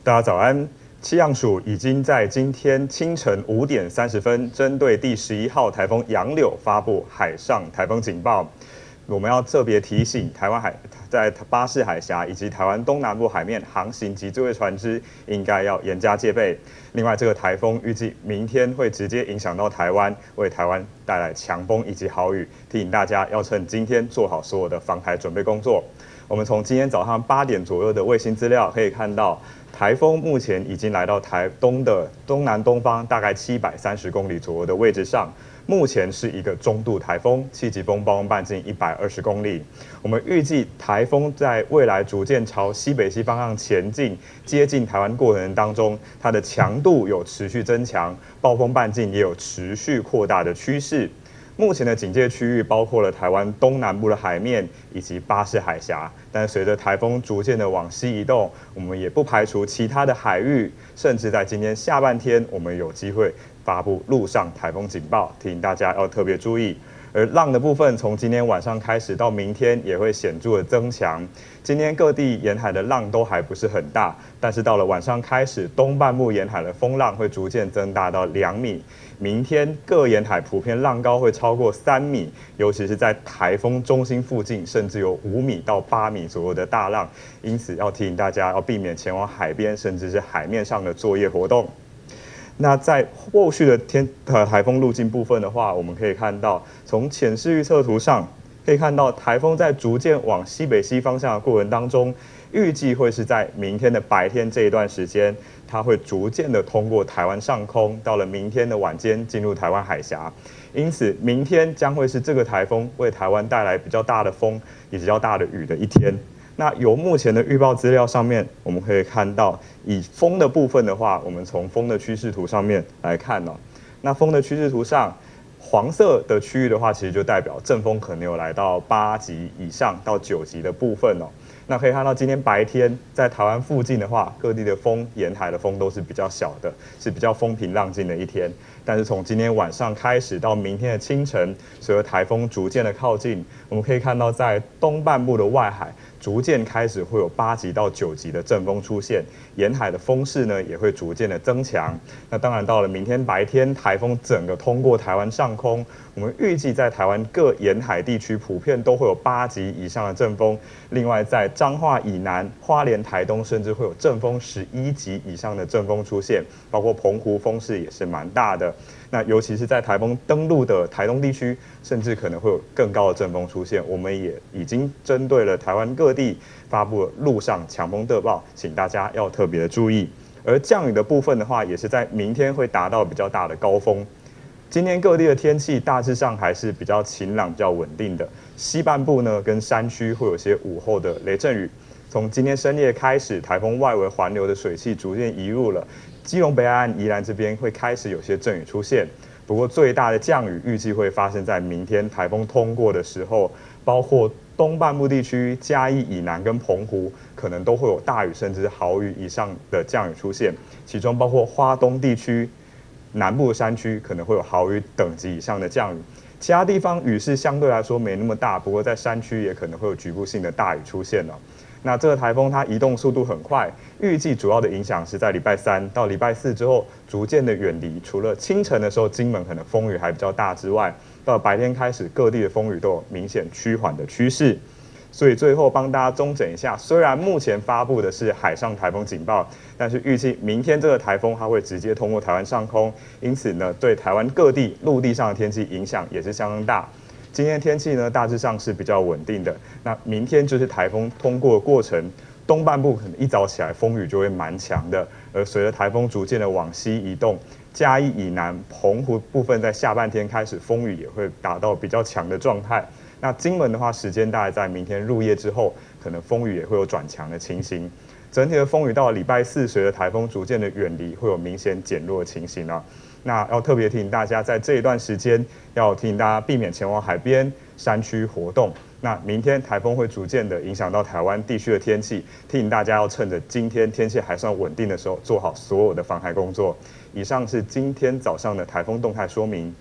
大家早安。气象署已经在今天清晨5点30分，针对第11号台风杨柳发布海上台风警报。我们要特别提醒在巴士海峡以及台湾东南部海面航行及作业船只，应该要严加戒备。另外，这个台风预计明天会直接影响到台湾，为台湾带来强风以及豪雨，提醒大家要趁今天做好所有的防台准备工作。我们从今天早上8点左右的卫星资料可以看到，台风目前已经来到台东的东南东方大概730公里左右的位置上，目前是一个中度台风，气级风暴风半径120公里。我们预计台风在未来逐渐朝西北西方向前进，接近台湾过程当中，它的强度有持续增强，暴风半径也有持续扩大的趋势。目前的警戒区域包括了台湾东南部的海面以及巴士海峡，但随着台风逐渐的往西移动，我们也不排除其他的海域，甚至在今天下半天，我们有机会发布陆上台风警报，提醒大家要特别注意。而浪的部分，从今天晚上开始到明天也会显著的增强。今天各地沿海的浪都还不是很大，但是到了晚上开始，东半部沿海的风浪会逐渐增大到2米。明天各沿海普遍浪高会超过3米，尤其是在台风中心附近，甚至有5米到8米左右的大浪。因此要提醒大家要避免前往海边，甚至是海面上的作业活动。那在后续的台风路径部分的话，我们可以看到，从浅势预测图上可以看到，台风在逐渐往西北西方向的过程当中，预计会是在明天的白天这一段时间，它会逐渐的通过台湾上空，到了明天的晚间进入台湾海峡。因此，明天将会是这个台风为台湾带来比较大的风以及比较大的雨的一天。那由目前的预报资料上面，我们可以看到，以风的部分的话，我们从风的趋势图上面来看哦。那风的趋势图上，黄色的区域的话，其实就代表阵风可能有来到8级以上到9级的部分哦。那可以看到，今天白天在台湾附近的话，各地的风，沿海的风都是比较小的，是比较风平浪静的一天。但是从今天晚上开始到明天的清晨，随着台风逐渐的靠近，我们可以看到在东半部的外海，逐渐开始会有8级到9级的阵风出现，沿海的风势呢也会逐渐的增强。那当然到了明天白天，台风整个通过台湾上空，我们预计在台湾各沿海地区普遍都会有8级以上的阵风。另外在彰化以南、花莲、台东，甚至会有阵风11级以上的阵风出现，包括澎湖风势也是蛮大的。那尤其是在台风登陆的台东地区，甚至可能会有更高的阵风出现。我们也已经针对了台湾各地发布了陆上强风特报，请大家要特别的注意。而降雨的部分的话，也是在明天会达到比较大的高峰。今天各地的天气大致上还是比较晴朗、比较稳定的。西半部呢，跟山区会有些午后的雷阵雨。从今天深夜开始，台风外围环流的水汽逐渐移入了基隆北岸、宜兰这边，会开始有些阵雨出现。不过最大的降雨预计会发生在明天台风通过的时候，包括东半部地区、嘉义以南跟澎湖，可能都会有大雨甚至豪雨以上的降雨出现。其中包括花东地区、南部山区可能会有豪雨等级以上的降雨。其他地方雨势相对来说没那么大，不过在山区也可能会有局部性的大雨出现了。那这个台风它移动速度很快，预计主要的影响是在礼拜3到礼拜4之后逐渐的远离。除了清晨的时候金门可能风雨还比较大之外，到白天开始各地的风雨都有明显趋缓的趋势。所以最后帮大家综整一下，虽然目前发布的是海上台风警报，但是预计明天这个台风它会直接通过台湾上空，因此呢，对台湾各地陆地上的天气影响也是相当大。今天的天气呢，大致上是比较稳定的。那明天就是台风通过的过程，东半部可能一早起来风雨就会蛮强的，而随着台风逐渐的往西移动，嘉义以南、澎湖部分在下半天开始风雨也会达到比较强的状态。那金门的话，时间大概在明天入夜之后，可能风雨也会有转强的情形。整体的风雨到礼拜4，随着台风逐渐的远离，会有明显减弱的情形啊。那要特别提醒大家，在这一段时间要提醒大家避免前往海边、山区活动。那明天台风会逐渐的影响到台湾地区的天气，提醒大家要趁着今天天气还算稳定的时候，做好所有的防台工作。以上是今天早上的台风动态说明。